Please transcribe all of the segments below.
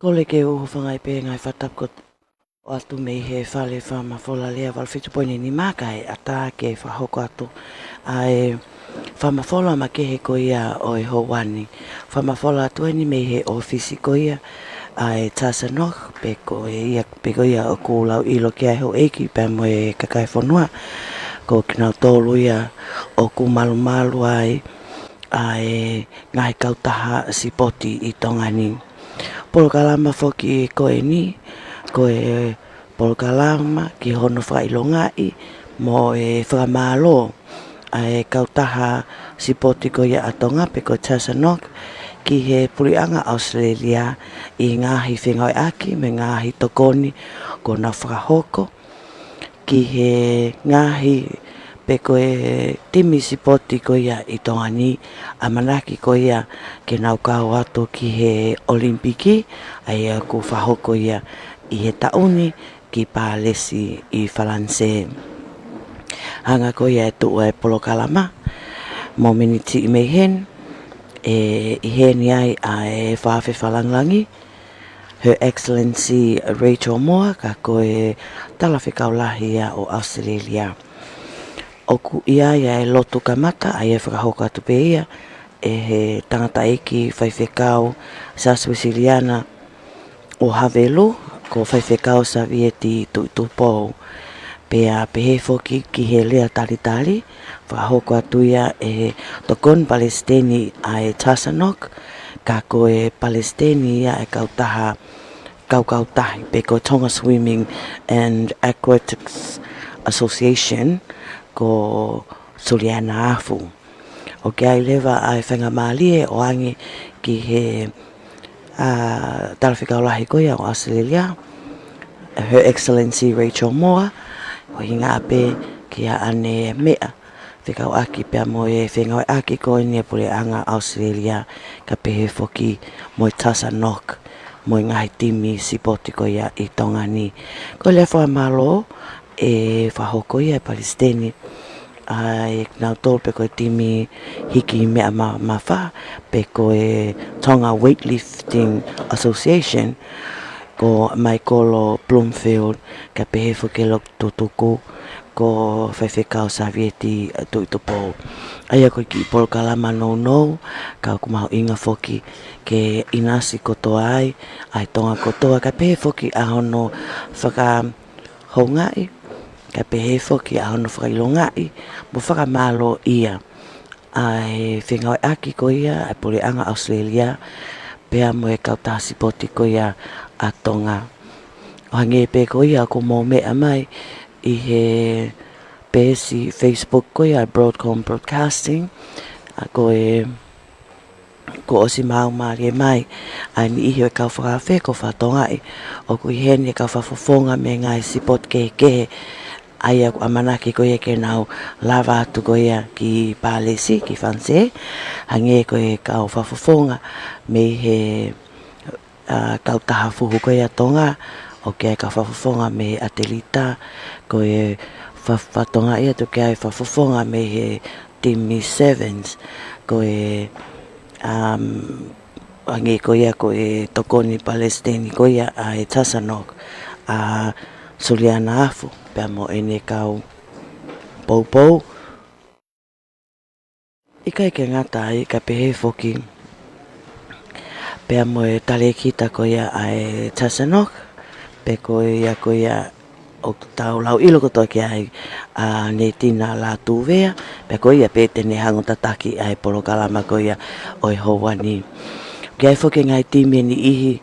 Pole ke o whangai pe ngai whatapko o atu mei he whale whama whola lea wal whitu poine ni mākai a tā ke whahoko atu. Ai whama whola ma ke he ko ia o e Hawani. Whama whola atu ni mei he ofisi ko ia ai TASANOC pe ko ia o kūlau ilo ki ai ho eiki pe mo e kakai whanua. Ko kina tōlu ia o ku malu malu ai ngai kautaha sipoti I Tonga ni. Polokalama foki ko e ni, ko e polokalama ki hono whailongai mo e whakamalo ai kautaha sipoti ko ia atonga pe ko TASANOC ki he purianga Australia I ngahi whengoi aki me ngahi tokoni ko na whakahoko ki he ngahi pe ko e timi sipoti ko ia I Tonga ni a manaki ko ia ke nau kau atu ki he olimpiki ai ku whahoko ia I he tauni ki pālesi I Falanse. Hanga ko ia e tuu e polokalama mo miniti I mei hen I heni ai a e whawhi whalanglangi Her Excellency Rachel Moore ka ko e talawhikaulahi ia o Australia. Oku ia e lotu kamata ai e whakahoko atu pe ia e he tangata eki whaiwhekau sa Swisiliana o Haveluloto ko whaiwhekau sa vieti tuipou. Pea pehe foki ki he lea talitali whakahoko atu ia e tokon Palestini ai TASANOC ka ko e Palestini ia e kautaha kautahi pe ko Tonga Swimming and Aquatics Association ko Suliana Afu. O ke ai lewa ai whenga maalie o angi ki he talawhikaulahi ko ia o Australia Her Excellency Rachel Moore o hinga ape ki a ane mea whikau aki pia mo e whengau aki ko ni e pule anga Australia ka pehe foki mo TASANOC mo ngahi timi sipoti ko ia I Tonga ni. Ko le whamalo e whahoko ia e Palestini ai nau tōl pe koe timi hiki mea mawha pe koe Tonga Weightlifting Association ko mai kolo Bloomfield ka pehe fuke lok tutuku ko whaiwhekau sa vieti tuitupo. Aia koe ki polokalama nou ka kumaho inga foki ke inasi kotoa ai tonga kotoa ka pehe foki a hono whaka hongai ka pehe foki a hono whakailongai mo whakamalo ia ai whengau aki ko ia ai pureanga Australia pea mo e kautaha sipoti ko ia a Tonga. O hange pe ko ia ko mo mea mai I he pesi Facebook ko ia Broadcomfm Broadcasting ko e ko osi mau marie mai ai ni ihi e kau whakawhe ko whatongai o ko I heni e kau whafofonga me ngai sipot ke ai aku amanaki ko ia ke nau lava atu ko ia ki pālesi ki Falanse hange ko e kau whafofonga me he kautaha fuhu ko ia Tonga o ke kau whafofonga me atelita ko e whatonga ia to ke ai whafofonga me he timi sevens ko e hange ko ia ko e tokoni Palestini ko ia ai TASANOC Suliana Afu pea mo ene kau pou Ika ke ngata ai ka pehe foki pea mo e tale kita ko ia ai TASANOC pe ko ia o tau lau ilo ko toki ai ne tina Latu vea pe ko ia pe tene hango tataki ai polokalama ko ia o e Hawani. Kia foki ngai timi ni ihi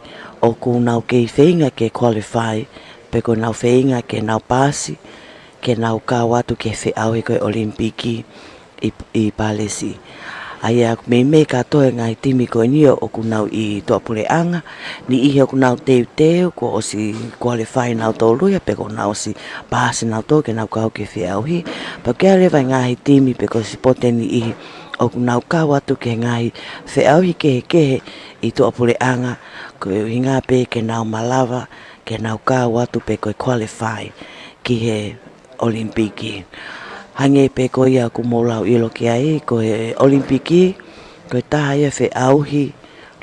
o ku nau kei whainga ke qualify pe ko nau whainga ke nau pasi ke nau kawatu ke whiau he koe olimpiki I Palesi. Ai a me katoa ngai timi ko ni o ku nau I toa pureanga ni ihi o ku nau teu ko o si qualify nau tōluia pe ko nau si pasi nau tō ke nau kau ke whiau hi. Pa kia lewa ngai timi pe ko si pote ni ihi o ku nau kawatu ke ngai whiau hi kehe I toa pureanga ko hinga pe ke nau malava ke nau kawatu pe ko qualify ki he olimpiki. Hange pe ko ia ku molau ilo ki ai ko e olimpiki ko taha ia fe auhi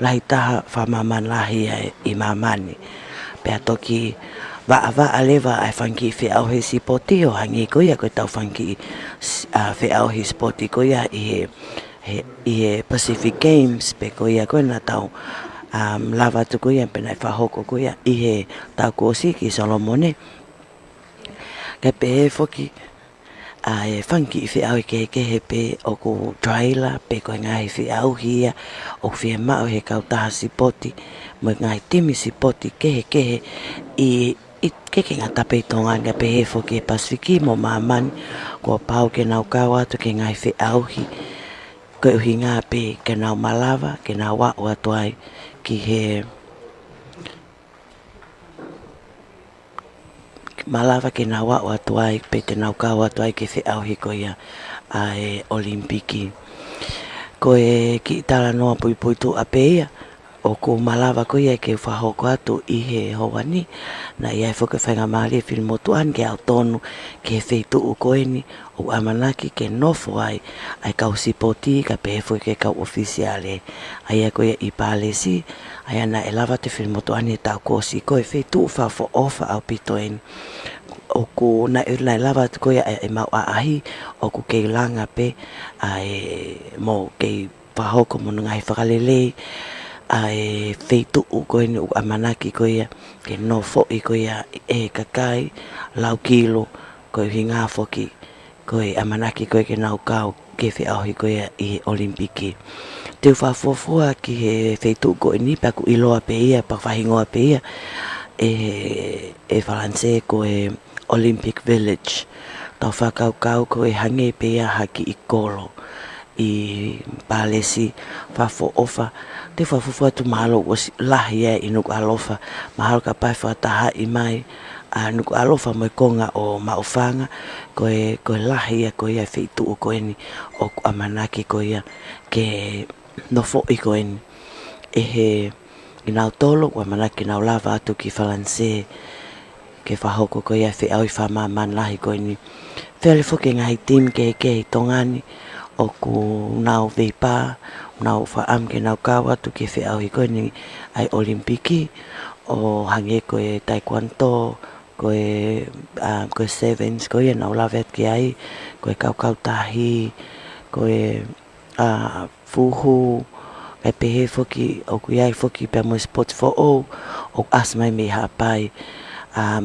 lahi taha whamaman lahi I mamani. Pea toki wa lewa ai whanki I whiau he sipoti o hangi koia koe tau whanki whiau he spoti koia I he Pacific Games pe koia koe na tau lava tu koia pe nai whahoko koia I he tau kosi ki Solomone. Ka pe he whoki e whanki I whiau I ke pe o ko trailer pe koe ngai whiau hia o whia mao he kautaha sipoti mo ngai timi sipoti kehe I ke ngata pe tonga pe he whoki Pasifiki mo mamani ko pau ke nau kawa tu ke ngai whiau hi ko uhi ngā pe ke nau malawa ke nau wa o atuai ki he malawa ke nau wa o atuai pe te nau kawa atuai ke whiau hi koia ai Olimpiki. Ko ki tala noa pui tu a peia o ko malawa koia ke whahoko atu I he hawani na iai whoke whainga maari e whilmotuan ke au tonu ke wheitu u koeni o amanaki ke nofo ai kau sipoti ka pefo ke kau ofisiale ai koia I palesi ai ana e lava te whilmotuan e tau kosi koe wheitu whafo ofa au pitoeni o ko na lava koia e mau ahi o ko ke langa pe ai mo ke whahoko mo ngai whakalelei ai feitu u koeni u amanaki koia ke no fo I koia e kakai lau kilo koe hinga foki koe amanaki koe ke nau kau ke whiau hi koia I Olimpiki. Te whafofua ki he feitu koeni pa ku iloa pe ia pa whahingoa pe ia e Falanse koe Olympic Village tau whakau koe hange pe ia haki I kolo I palesi whafo ofa te whafufua tu mahalo was lahi I nuku alofa mahalo ka pai whataha I mai nuku alofa mo konga o maufanga koe lahi koe wheitu o koeni o amanaki koe ke nofo I koeni he inau tolo o amanaki nau lava atu ki Falanse ke whahoko koe whiau I whamaman lahi koeni whiale whoke ngai tim ke tongani o ku nau veipa nau whaam ke nau kawa tu ke whiau hi koeni ai Olimpiki o hange koe taekwondo koe sevens koe nau lavet ki ai koe kau tahi koe fuhu e pehe whoki o ku iai whoki pe mo sports for all o asmai me hapai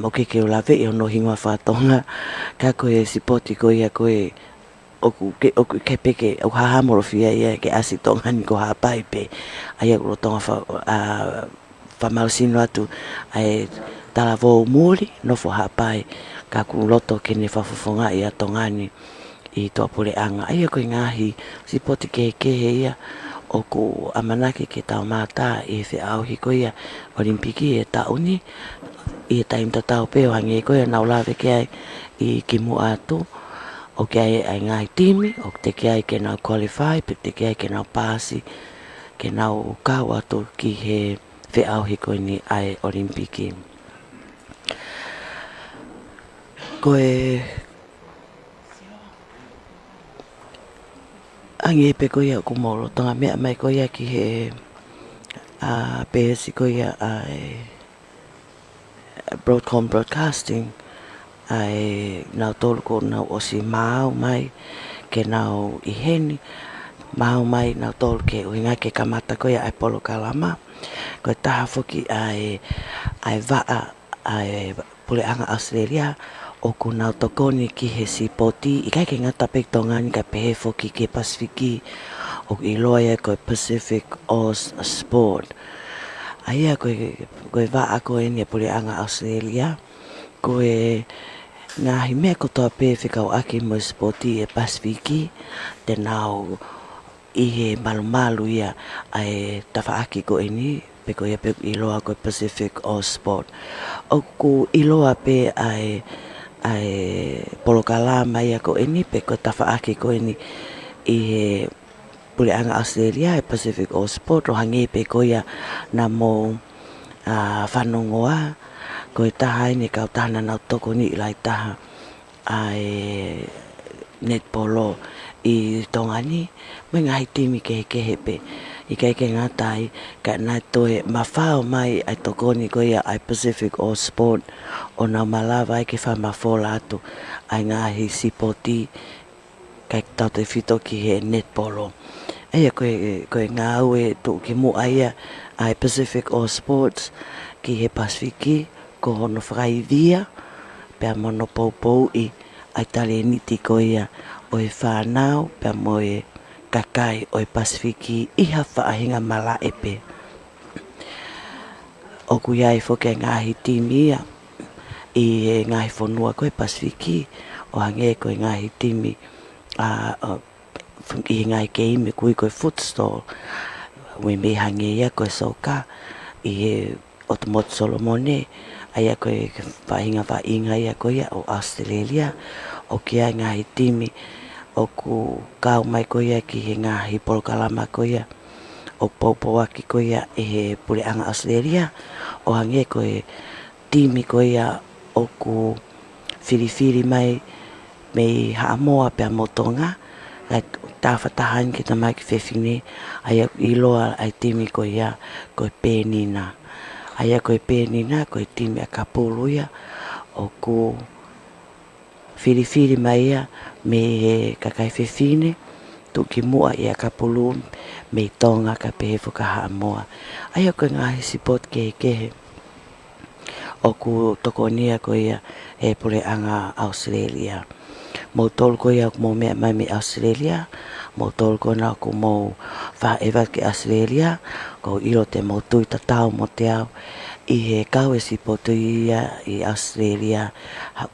o ke lave I ono hingwa whatonga ka koe sipoti koe o ke peke o haha morofia ia ke asitonga ni ko hapai pe ai o tonga whamausino atu ai tala vo muri no fo hapai ka ku loto ke ne whafofonga ia tongani I toa pule anga ai ko ngahi sipoti ke ia o ku amanaki ke tau mata I whiau hi koia Olimpiki e tauni I taim tatau pe o hange koia nau lave ke ai I ki mua atu o ke ai ngai timi o te ke ai ke nau qualify pe te ke ai ke nau pasi ke nau kau atu ki he whiau hi koini ai Olimpiki koe ange pe koia kumoro tonga mea mai koia ki he pesi koia ai broadcasting ai nau tolu ko nau osi mau mai ke nau iheni mau mai nau tolu ke uinga ke kamata koia ai polo kalama koe taha foki ai waa ai pule anga Australia o ku nau tokoni ki he sipoti I kai ke ngata pe tongani ka pehe foki ke Pasifiki o iloa koe Pacific Oz Sport aia koe waa koe ni pule anga Australia koe ngahi mea kotoa pe whikau aki mo spoti e Pasifiki te nau I he malu ia ai tawa aki koe ni pe koe pe iloa koe Pacific Oz Sport o ku iloa pe ai polokalama ia koe ni pe koe tawa aki koe ni I he pule anga Australia e Pacific Oz Sport o hange pe koe na mo whanongoa koe taha ni kau tahana nau toko ni lai taha ai netpolo I Tonga ni me ngai timi ke hepe I kai ke ngatai ka nai toe mawhao mai ai tokoni ko ia ai Pacific All Sport o na malawa ai ke whamafola atu ai ngahi sipoti kai tau te whito ki he netpolo. Eia koe ngā ue tu ki mu aia ai Pacific All Sports ki he Pasifiki ko hono whakaivia pia mono poupou i ai tale niti ko ia o e whanau pia mo e kakai o e Pasifiki iha whaahinga mala epe. O kuiai whoke ngahi timi ia i ngahi whanua ko e Pasifiki o hange ko ngahi timi i ngai ke ime kui koe footstall we me hange ia koe soka i he otomoto Solomone aia koe whainga ia koe ia o Australia o kia ngahi timi o ku kau mai koe ia ki he ngahi polkalama koe ia o Popowaki koe ia e he pureanga Australia o hange koe timi koe ia o ku whiriwhiri mai me haamoa pia mo Tonga ai tawhatahan ki tamai ki whewhine ai i loa ai timi ko ia koe pēnina ai koe pēnina koe timi a kapulu ia o ku whiriwhiri mai ia me he kakai whewhine tu ki mua ia kapulu me Tonga ka pehe whakaha moa ai koe ngahi sipot kehe o ku tokonia ko ia e pureanga Australia mo tol ko ia mo me mai me Australia mo tol ko na ko mo fa eva ke Australia ko ilo te mo tui tatau mo te au i he kau e sipoti ia i Australia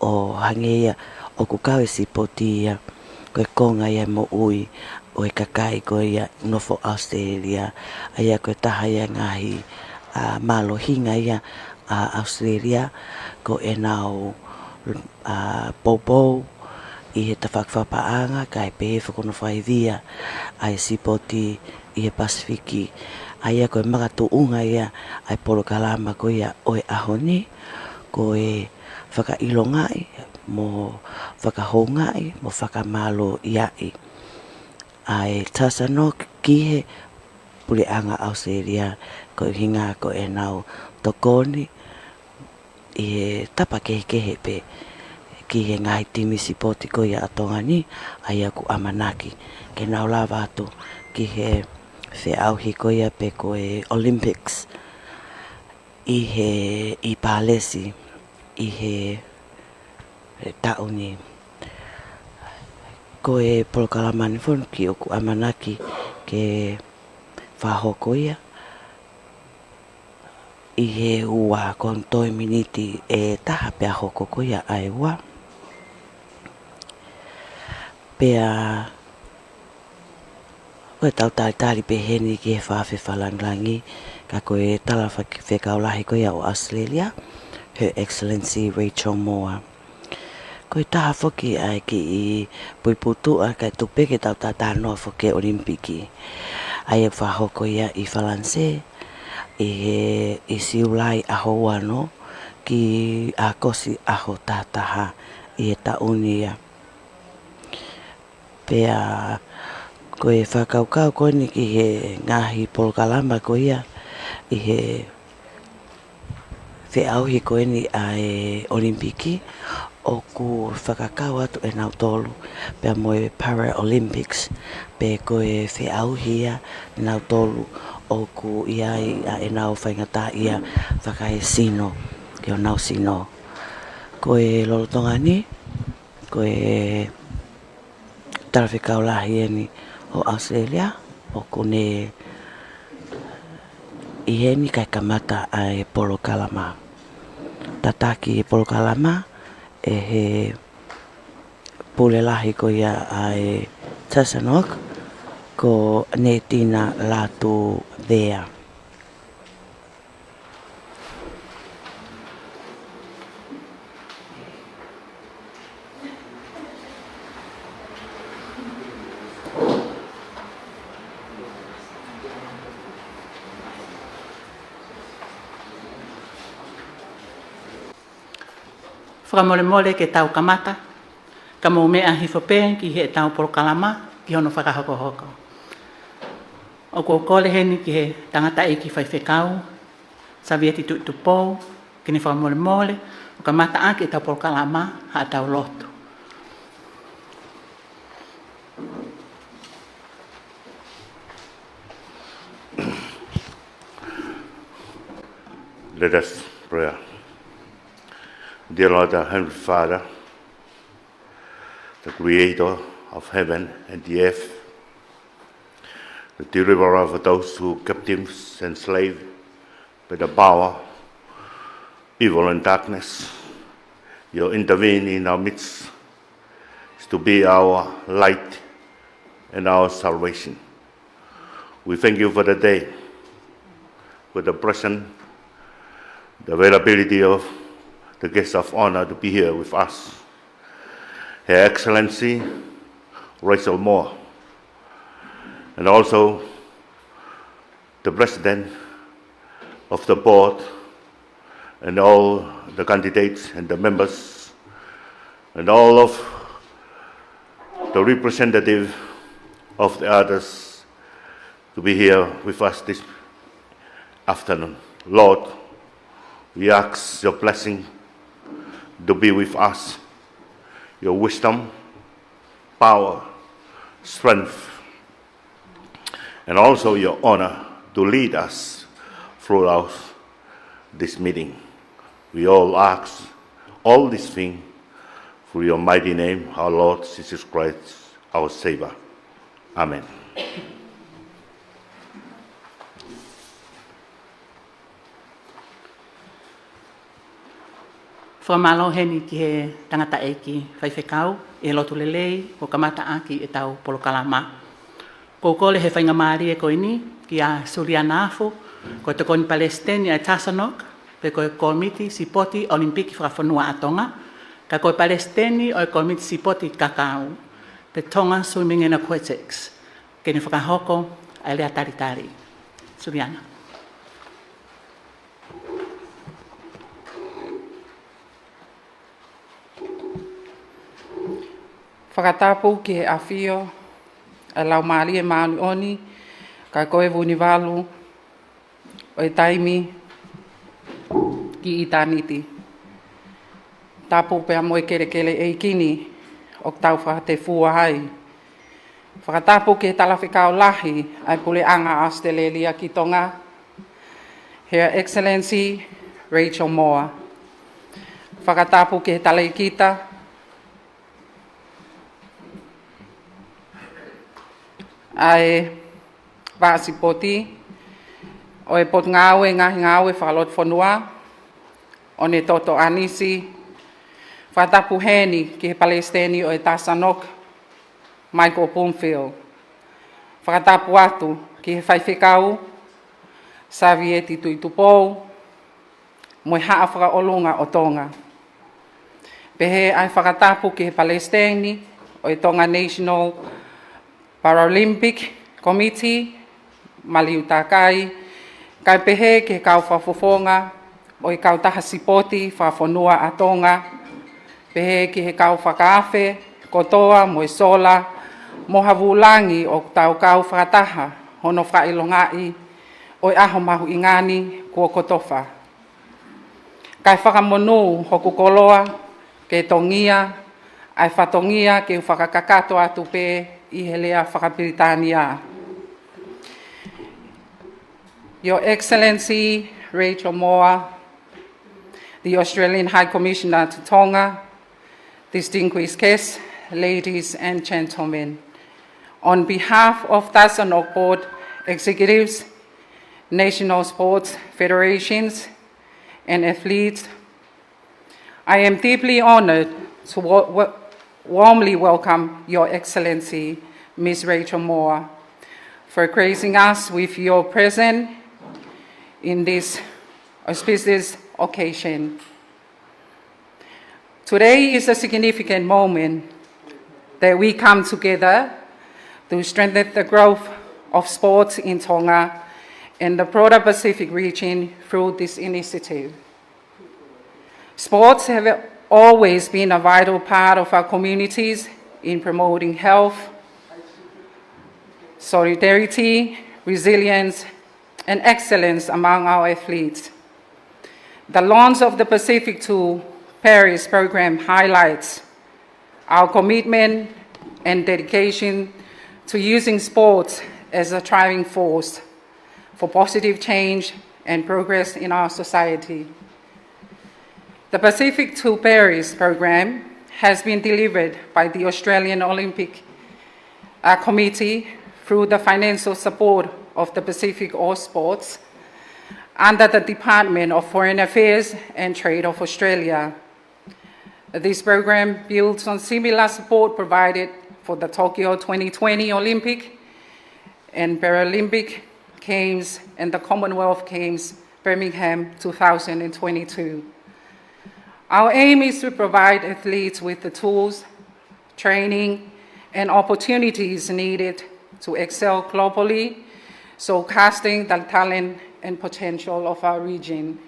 o hange ia o ku kau e sipoti ia ko e konga ia mo ui o e kakai ko ia nofo Australia ai ko taha ia ngahi malo hinga ia Australia ko e nau popo i he tawhakwhapaanga kai pehe whakono whaivia ai sipoti i he Pasifiki ai koe makatu unga ia ai polokalama ko ia o e ahoni ko e whakailongai mo whakahongai mo whakamalo iai ai TASANOC ki he pureanga Australia ko hinga ko e nau tokoni i he tapa kehe pe ki he ngai timi sipoti ko ia atonga ni ai aku amanaki ke nau lava atu ki he whiauhi ko ia pe ko e Olympics i Palesi i he tauni ko e polokalamani fon ki oku amanaki ke whahoko ia i he ua kontoi miniti e taha pia hoko ko ia ai ua pea koe tau tali pe heni ki he whawhi whalanglangi ka koe tala whekaulahi ko ia o Australia Her Excellency Rachel Moore koe taha whoki ai ki i puiputu a kai tupeke tau tatanoa whoke Olimpiki ai e whahoko ia i Whalanse i siulai aho wano ki a kosi aho tataha i e tauni ia pea ko e whakaukau koni ki he ngahi polokalama ko ia i he whiauhi ko ni a e Olimpiki o ku whakakau atu e nau tolu pea mo e Paralympics pe ko e whiauhi ia nau tolu o ku ia a e nau whaingata ia whakai sino ki o nau sino ko e lolotonga ni ko e tarawhikaulahi e ni o Australia o kune i heni kai kamata ai polo kalama tataki polo kalama e he pulelahi ko ia ai TASANOC ko netina Latu there Whakamole ke tau kamata, ka mo mea hifopē ki he tau polokalama, ki hono whakahokohoko. O ko kole heni ki he tangata e ki whai whekau, sa vieti tu pō, ki ni wha mole mole, o ka mata ake tau Broadcomfm, ha tau lotu. Let us pray. Dear Lord, our Heavenly Father, the Creator of heaven and the earth, the deliverer of those who captives and slaves by the power, evil and darkness, you intervene in our midst to be our light and our salvation. We thank you for the day, for the present, the availability of the guest of honor to be here with us. Her Excellency, Rachel Moore, and also the President of the board and all the candidates and the members and all of the representatives of the others to be here with us this afternoon. Lord, we ask your blessing to be with us, your wisdom, power, strength, and also your honor to lead us throughout this meeting. We all ask all these things through your mighty name, our Lord Jesus Christ, our Savior. Amen. Whamalo heni ki he tangata e ki whai whekau, e lotu lelei, o ka mata aki e tau Broadcomfm. Ko kole he whainga maari e koe ni, ki a Suriana Afo, ko te koni Palestine a TASANOC, pe koe komiti sipoti olimpiki whakawhanua a Tonga, ka koe Palestine o komiti sipoti kakau, pe Tonga Swimming and Aquatics, ke ni whakahoko a lea taritari. Suriana. Whakatapu ki he awhio, a lau maari e maanu oni, ka koe vuni walu, o e taimi ki i tāniti. Tapu pēa moe kere kele e kini, o tau whakate fua hai. Whakatapu ki he talawhikau lahi, ai pule anga Australia ki Tonga, Her Excellency Rachel Moore. Whakatapu ki he talaikita, ai vasi poti o e pot ngawe ngahi ngawe whakalot whanua o ne toto anisi whatapu heni ki he Palestini o e TASANOC Michael Pumfield whakatapu atu ki he whaiwhikau sa vieti tui tupou mo haa whakaolunga o Tonga pehe ai whakatapu ki he Palestini o e Tonga National Paralympic Committee, Maliu Takai, kai pehe ke kau whafofonga, o i kau taha sipoti whafonua a Tonga, pehe ke he kau whakaafe, kotoa, mo i sola, mo havulangi o tau kau whakataha, hono whailongai, o i aho mahu ingani, kua kotofa. Kai whakamonu hoku koloa, ke tongia, ai whatongia ke whakakakato atu pe, I helea whakapiritania. Your Excellency Rachel Moore, the Australian High Commissioner to Tonga, distinguished guests, ladies and gentlemen, on behalf of TASANOC Board Executives, National Sports Federations, and athletes, I am deeply honored to warmly welcome Your Excellency, Ms. Rachel Moore, for gracing us with your presence in this auspicious occasion. Today is a significant moment that we come together to strengthen the growth of sports in Tonga and the broader Pacific region through this initiative. Sports have always been a vital part of our communities in promoting health, solidarity, resilience, and excellence among our athletes. The launch of the Pacific to Paris program highlights our commitment and dedication to using sports as a driving force for positive change and progress in our society. The Pacific to Paris program has been delivered by the Australian Olympic Committee through the financial support of the Pacific All Sports under the Department of Foreign Affairs and Trade of Australia. This program builds on similar support provided for the Tokyo 2020 Olympic and Paralympic Games and the Commonwealth Games Birmingham 2022. Our aim is to provide athletes with the tools, training, and opportunities needed to excel globally, showcasing the talent and potential of our region.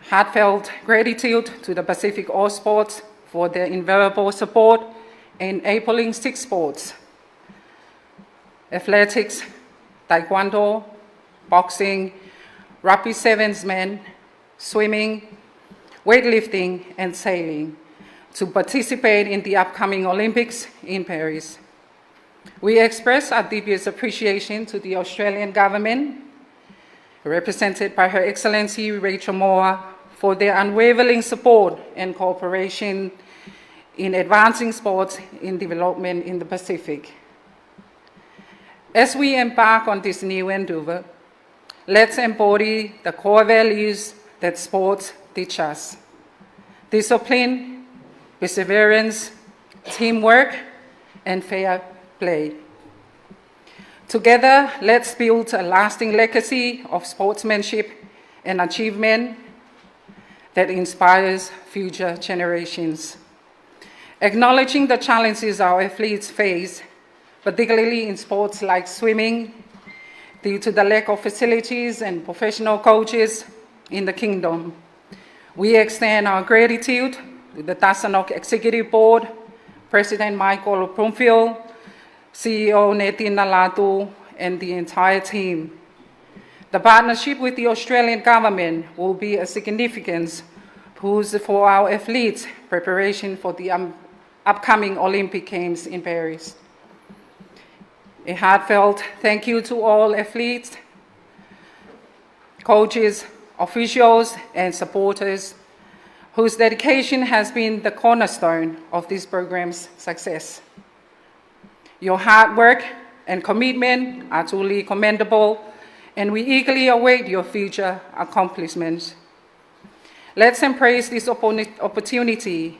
Heartfelt gratitude to the Pacific All Sports for their invaluable support in enabling 6 sports: athletics, taekwondo, boxing, rugby sevens men, swimming, weightlifting, and sailing to participate in the upcoming Olympics in Paris. We express our deepest appreciation to the Australian government, represented by Her Excellency Rachel Moore, for their unwavering support and cooperation in advancing sports in development in the Pacific. As we embark on this new endeavor, let's embody the core values that sports teach us: discipline, perseverance, teamwork, and fair play. Together, let's build a lasting legacy of sportsmanship and achievement that inspires future generations. Acknowledging the challenges our athletes face, particularly in sports like swimming, due to the lack of facilities and professional coaches in the Kingdom, we extend our gratitude to the TASANOC Executive Board, President Michael Bromfield, CEO Latu, and the entire team. The partnership with the Australian government will be a significant boost for our athletes' preparation for the upcoming Olympic Games in Paris. A heartfelt thank you to all athletes, coaches, officials, and supporters whose dedication has been the cornerstone of this program's success. Your hard work and commitment are truly commendable, and we eagerly await your future accomplishments. Let's embrace this opportunity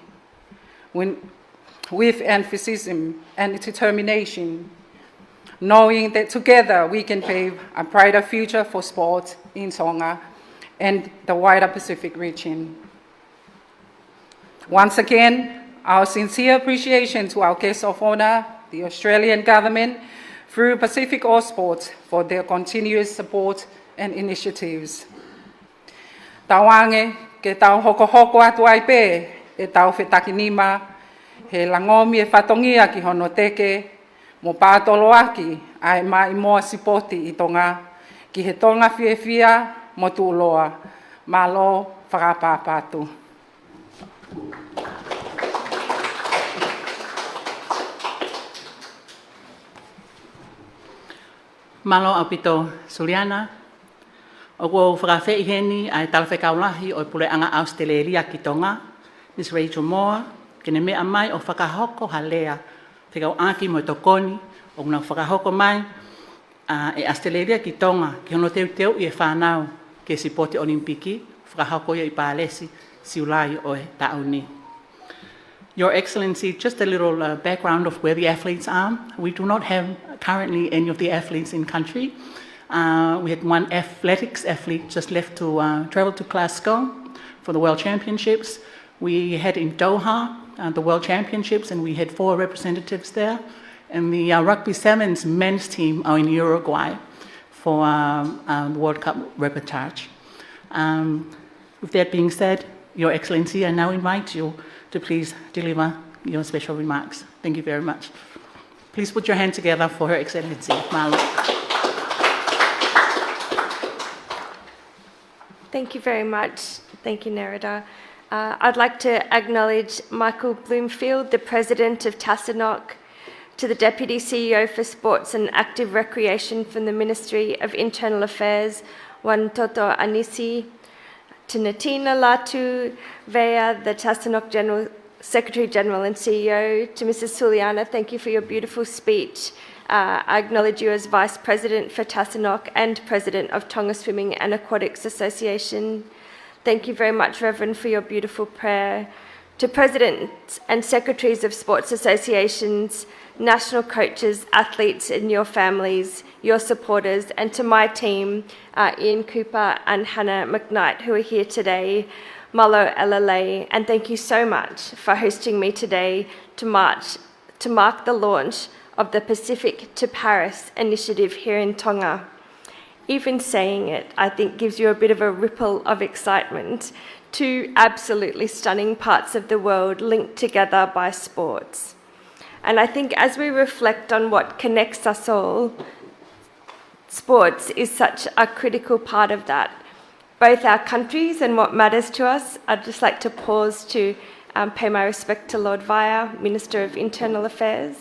with enthusiasm and determination, knowing that together we can pave a brighter future for sport in Tonga and the wider Pacific region. Once again, our sincere appreciation to our guests of honor, the Australian government, through Pacific All Sports, for their continuous support and initiatives. Tawange, ke tau hoko atu ai pē, e tau whetakinima, he langomi e whatongia ki hono teke, mo pātolo aki, ai mai moa sipoti i Tonga, ki he tonga whiewhia mo tūloa, malo whakapāpātu. Malo au pito Suliana, o kua whakawhei heni ai talawhekaulahi o pule anga Australia ki Tonga, Miss Rachel Moore, kene mea mai o whakahoko halea, whikau aki mo tokoni, o ngā whakahoko mai e Australia ki Tonga, ki hono teu i e whanau ke sipoti olimpiki, whakahoko i pālesi, siulai o e tauni. Your Excellency, just a little background of where the athletes are. We do not have currently any of the athletes in country. We had one athletics athlete just left to travel to Glasgow for the World Championships. We had in Doha the World Championships, and we had 4 representatives there. And the rugby sevens men's team are in Uruguay for the World Cup reportage. With that being said, Your Excellency, I now invite you to please deliver your special remarks. Thank you very much. Please put your hand together for Her Excellency Malo. Thank you very much. Thank you, Nerida. I'd like to acknowledge Michael Bloomfield, the President of TASANOC, to the Deputy CEO for Sports and Active Recreation from the Ministry of Internal Affairs, Wan Toto Anisi, to Natina Latu, Vea, the TASANOC Secretary General and CEO, to Mrs. Suliana, thank you for your beautiful speech. I acknowledge you as Vice President for TASANOC and President of Tonga Swimming and Aquatics Association. Thank you very much, Reverend, for your beautiful prayer. To Presidents and Secretaries of Sports Associations, national coaches, athletes and your families, your supporters, and to my team, Ian Cooper and Hannah McKnight, who are here today, Malo Elalei, and thank you so much for hosting me today to mark the launch of the Pacific to Paris initiative here in Tonga. Even saying it, I think, gives you a bit of a ripple of excitement. Two absolutely stunning parts of the world linked together by sports. And I think as we reflect on what connects us all, sports is such a critical part of that. Both our countries and what matters to us. I'd just like to pause to pay my respect to Lord Vaya, Minister of Internal Affairs.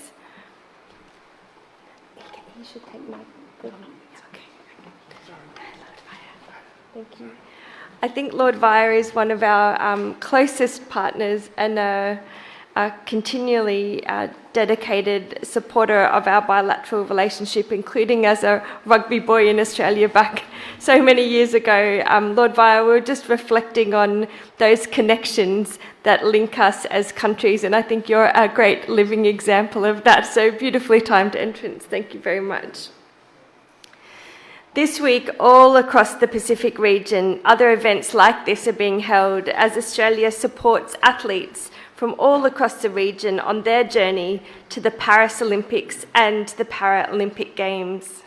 He should take my... Thank you. I think Lord Vaya is one of our closest partners and a continually dedicated supporter of our bilateral relationship, including as a rugby boy in Australia back so many years ago. Lord Vaya, we were just reflecting on those connections that link us as countries, and I think you're a great living example of that. So beautifully timed entrance. Thank you very much. This week, all across the Pacific region, other events like this are being held as Australia supports athletes from all across the region on their journey to the Paris Olympics and the Paralympic Games.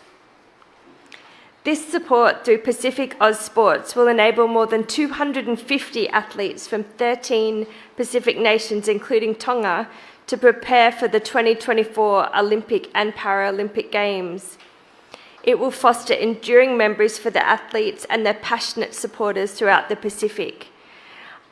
This support through Pacific Oz Sports will enable more than 250 athletes from 13 Pacific nations, including Tonga, to prepare for the 2024 Olympic and Paralympic Games. It will foster enduring memories for the athletes and their passionate supporters throughout the Pacific.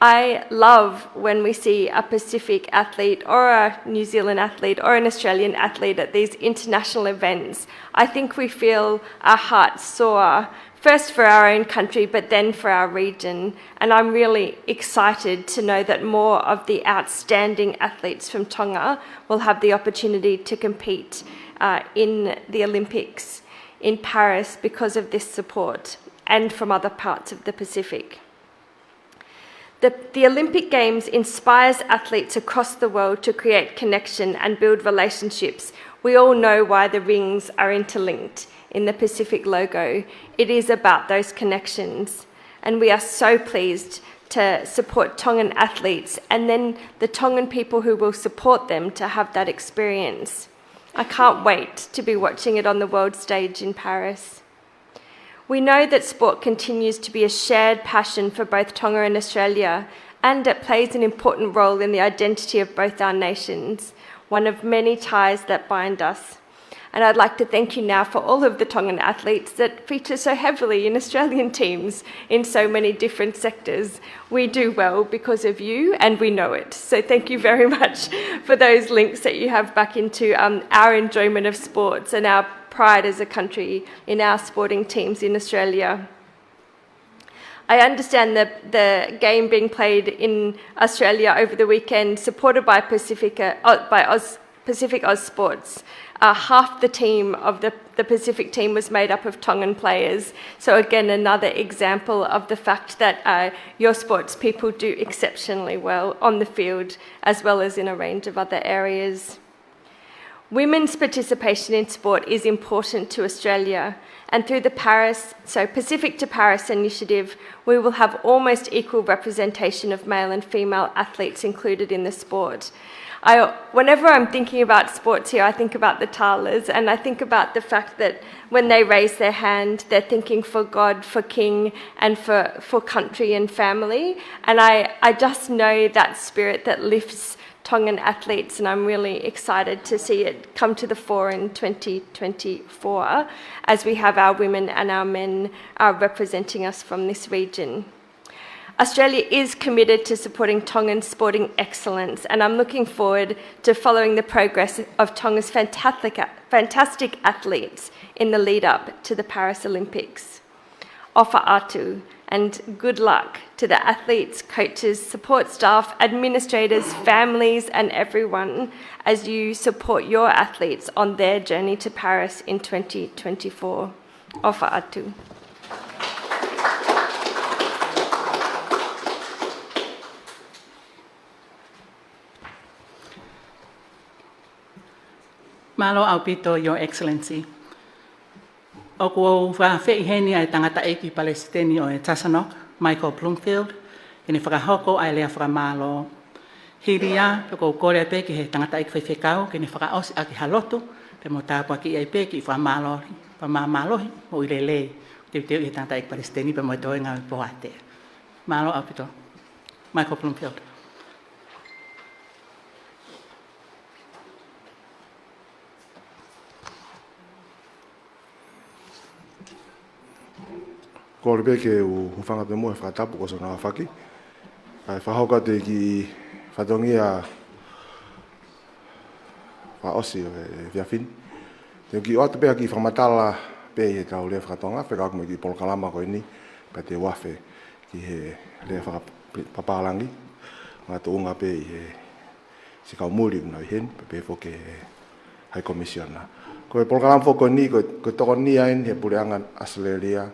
I love when we see a Pacific athlete or a New Zealand athlete or an Australian athlete at these international events. I think we feel our hearts soar, first for our own country, but then for our region. And I'm really excited to know that more of the outstanding athletes from Tonga will have the opportunity to compete in the Olympics in Paris because of this support and from other parts of the Pacific. The Olympic Games inspires athletes across the world to create connection and build relationships. We all know why the rings are interlinked in the Pacific logo. It is about those connections. And we are so pleased to support Tongan athletes and then the Tongan people who will support them to have that experience. I can't wait to be watching it on the world stage in Paris. We know that sport continues to be a shared passion for both Tonga and Australia, and it plays an important role in the identity of both our nations, one of many ties that bind us. And I'd like to thank you now for all of the Tongan athletes that feature so heavily in Australian teams in so many different sectors. We do well because of you, and we know it. So thank you very much for those links that you have back into our enjoyment of sports and our pride as a country in our sporting teams in Australia. I understand that the game being played in Australia over the weekend, supported by Pacific Oz Sports. Half the team of the Pacific team was made up of Tongan players. So again, another example of the fact that your sports people do exceptionally well on the field, as well as in a range of other areas. Women's participation in sport is important to Australia, and through the Pacific to Paris initiative, we will have almost equal representation of male and female athletes included in the sport. Whenever I'm thinking about sports here, I think about the Talas, and I think about the fact that when they raise their hand, they're thinking for God, for King, and for country and family. And I just know that spirit that lifts Tongan athletes, and I'm really excited to see it come to the fore in 2024 as we have our women and our men representing us from this region. Australia is committed to supporting Tongan sporting excellence, and I'm looking forward to following the progress of Tonga's fantastic athletes in the lead up to the Paris Olympics. Ofa atu, and good luck to the athletes, coaches, support staff, administrators, families, and everyone as you support your athletes on their journey to Paris in 2024. Ofa atu. Malo au pito, Your Excellency. O kua whawheheni ai tangata eki Palestini o e TASANOC, Michael Bloomfield, e ni whakahoko ai lea whakamalo. Hiria, ko kore peki he tangata eki whaiwhekau, ke ni whakaosi aki haloto, te mo tāpua ki ai peki whamamalohi, mo ilelei, te teo i tangata eki Palestini, pe mo toi ngā poate. Malo au pito. Michael Bloomfield. Ko le peke u whanga pe mua whakatapu ko sa ngā whaki. Ai whahauka te ki whatongia whaosi o e whiawhini. Te ki o atu pēha ki whamatala pē he tau lea whakatonga, whekau me ki polokalama ko ini, pa te wafe ki he lea whakapapalangi. Ngā tu unga pē i he sikau muri una i hen, pa pē whoke High Commissioner. Ko e polokalama whoko ni, ko toko ni ain he pureanga Australia,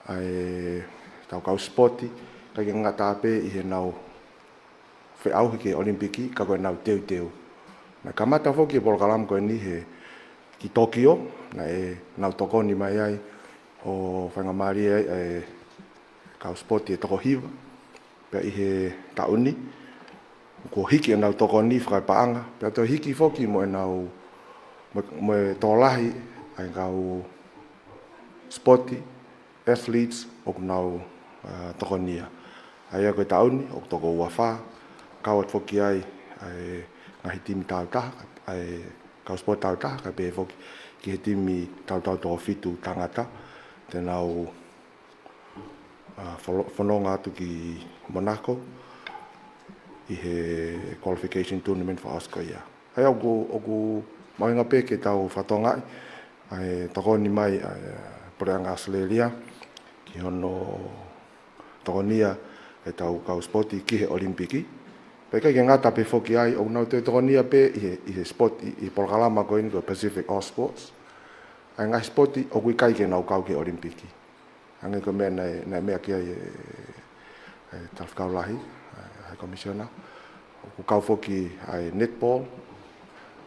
ai tau kau sporti ka ke ngata ape i he nau wheau ke Olimpiki ka koe nau teu. Na kamata whoki polokalam koe ni he ki Tokyo, na e nau tokoni mai ai o whangamari ai e kau sporti e toko hiva, pia i he tauni, ko hiki e nau tokoni whakaipaanga, pia to hiki whoki mo e nau mo e tōlahi ai kau sporti, athletes o nau tokonia. Ai a koe tauni, o toko uawha, kawat whoki ai ngahi timi tautaha, ai kau sport tautaha, ka pē whoki ki he timi tautau toko fitu tangata, te nau whanonga atu ki Monaco, i he qualification tournament for Australia. Ai oku mahinga pē ke tau whatongai, ai tokoni mai Pureanga Australia, ki hono tokonia e tau kau sporti ki he Olimpiki. Peka ke ngata pe whoki ai, o nau te tokonia pe i he sporti, i polokalama ko ini ko Pacific All Sports. Ai ngai sporti, o kui kai ke nau kau ke Olimpiki. Ange ko mea nei mea ki ai talwhikau lahi, High Commissioner. O ku kau whoki ai netball,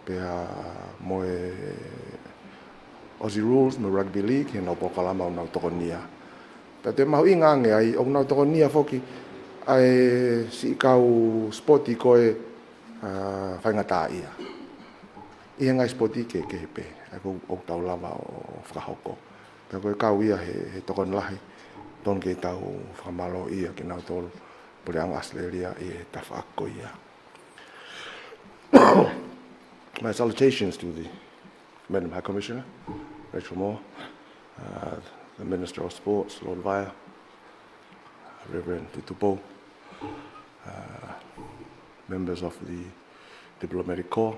pea mo e Aussie Rules, no Rugby League, he nau pokalama o nau tokonia. Pea te mahu ingange ai, o nau tokonia whoki, ai si kau sporti koe whaingata ia. Ia ngai sporti ke hepe, ai ko o tau lava o whakahoko. Pea koe kau ia he tokon lahi, ton ke tau whamalo ia ki nau tolu, Pureanga Australia i he tawhaako ia. My salutations to the Madam High Commissioner, Rachel Moore, the Minister of Sports, Lord Vaya, Reverend Tutupo, members of the Diplomatic Corps,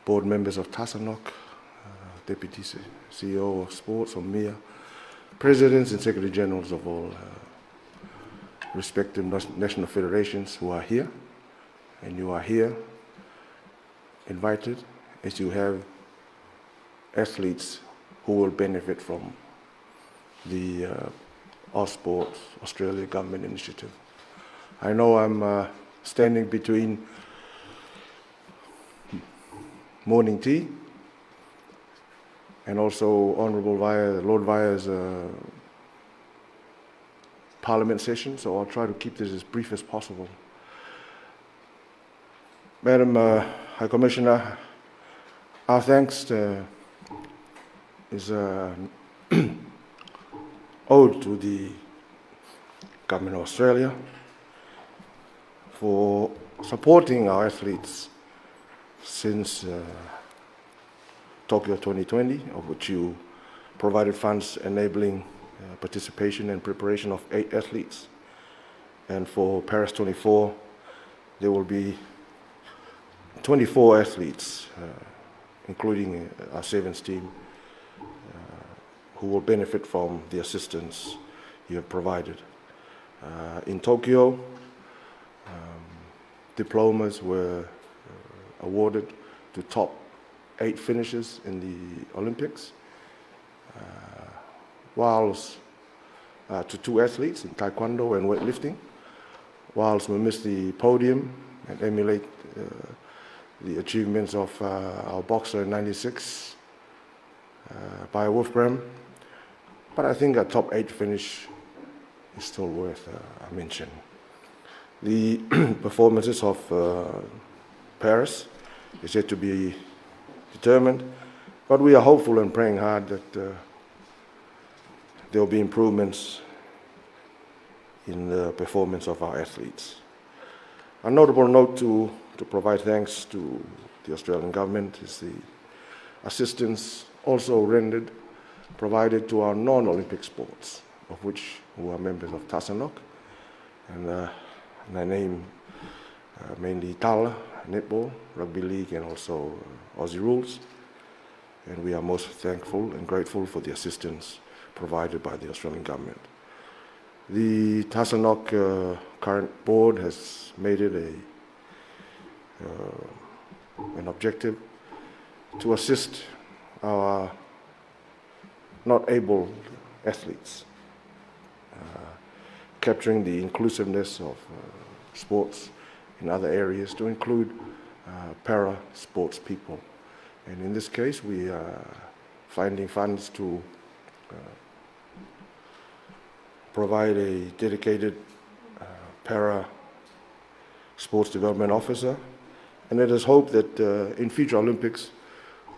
board members of TASANOC, Deputy CEO of Sports, Omia, presidents and secretary generals of all respective national federations who are here, and you are here invited as you have athletes who will benefit from the All Sports Australia Government Initiative. I know I'm standing between morning tea and also Honourable Lord Vaya's Parliament session, so I'll try to keep this as brief as possible. Madam High Commissioner, our thanks is owed to the Government of Australia for supporting our athletes since Tokyo 2020, of which you provided funds enabling participation and preparation of 8 athletes. And for Paris 24, there will be 24 athletes, including our sevens team, who will benefit from the assistance you have provided. In Tokyo, diplomas were awarded to top 8 finishers in the Olympics, whilst to 2 athletes in taekwondo and weightlifting, whilst we missed the podium and emulate the achievements of our boxer in '96 by Wolfgram. But I think a top 8 finish is still worth a mention. The performances of Paris is yet to be determined, but we are hopeful and praying hard that there will be improvements in the performance of our athletes. A notable note to provide thanks to the Australian government is the assistance also provided to our non-Olympic sports, of which we are members of TASANOC, and I name mainly Tala, netball, rugby league, and also Aussie rules. And we are most thankful and grateful for the assistance provided by the Australian government. The TASANOC current board has made it an objective to assist our not able athletes, capturing the inclusiveness of sports in other areas to include para sports people. And in this case, we are finding funds to provide a dedicated para sports development officer. And it is hoped that in future Olympics,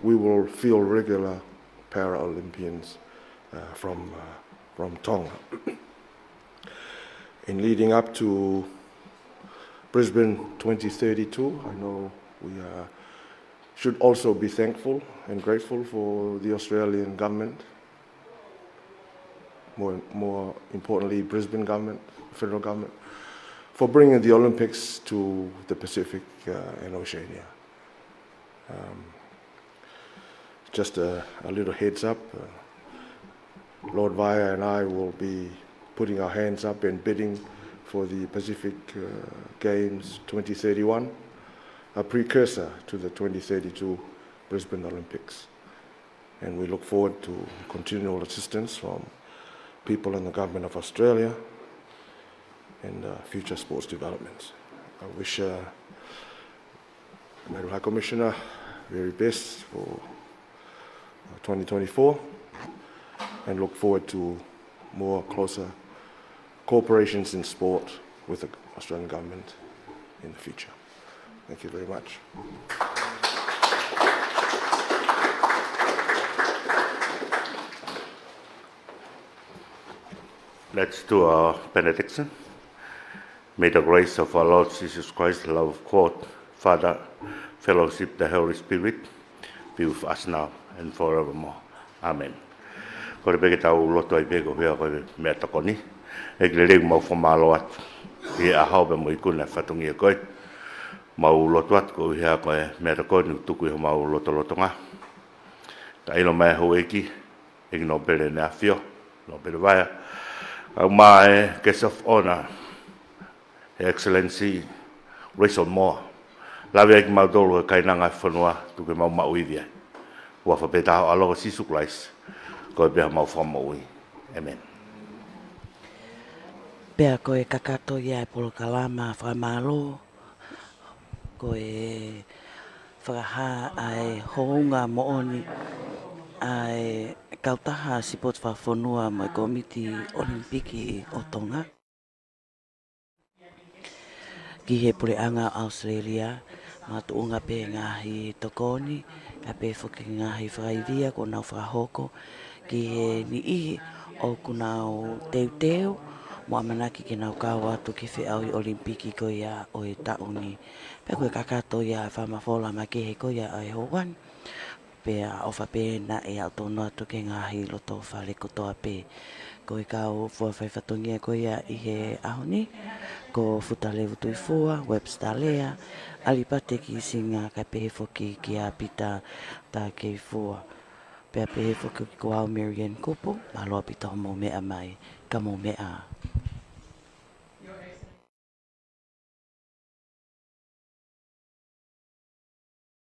we will field regular Paralympians from Tonga. In leading up to Brisbane 2032, I know we should also be thankful and grateful for the Australian government, more importantly Brisbane government, federal government, for bringing the Olympics to the Pacific and Oceania. Just a little heads up, Lord Vaya and I will be putting our hands up and bidding for the Pacific Games 2031, a precursor to the 2032 Brisbane Olympics. And we look forward to continual assistance from people in the Government of Australia and future sports developments. I wish Madam High Commissioner very best for 2024 and look forward to more closer cooperations in sport with the Australian government in the future. Thank you very much. Let's do our benediction. May the grace of our Lord Jesus Christ, the love of God, Father, fellowship, the Holy Spirit, be with us now and forevermore. Amen. Kore peke tau loto ai peko hea koe mea takoni. E kile reu mau whamalo atu. I a haupe mo i kuna whatungi a koe. Mau loto atu ko hea koe mea takoni tuku i mau loto ngā. Ka ino mai hau eki. Eki no pere ne awhio. No pere vaya. Au mai guest of honor. Her Excellency Rachel Moore. Lawe eki mau dolu e kainanga whanua tuku mau mauidia. Ua whapetao aloha sisu Christ. Koe pēha mau whamaui. Amen. Pea koe kakato ia e polo kalama whamalo. Koe whakaha ai hounga mooni ai kautaha sipot whawhonua mo i komiti olimpiki o Tonga. Ki he pureanga Australia, matu unga pe ngahi tokoni, a pe whuki ngahi whaivia ko nau whahoko, ki he ni ihi o kunau teu teu, Mo amanaki ki nau kau atu ki whi au i olimpiki ko ia o e tauni. Pea koe kakato ia e whamafola ma ke he ko ia ai hoan. Pea ofa pe na e au tono atu ke ngā Haveluloto whale kotoa pe. Ko i kau fua whai whatongia ko ia i he ahoni. Ko futa levu tui fua, Webster lea, alipate ki singa ka pehe foki ki a pita ta ke fua. Pea pehe foki ko au Marian Kupu, ma loa pita homo mea mai, ka mo mea.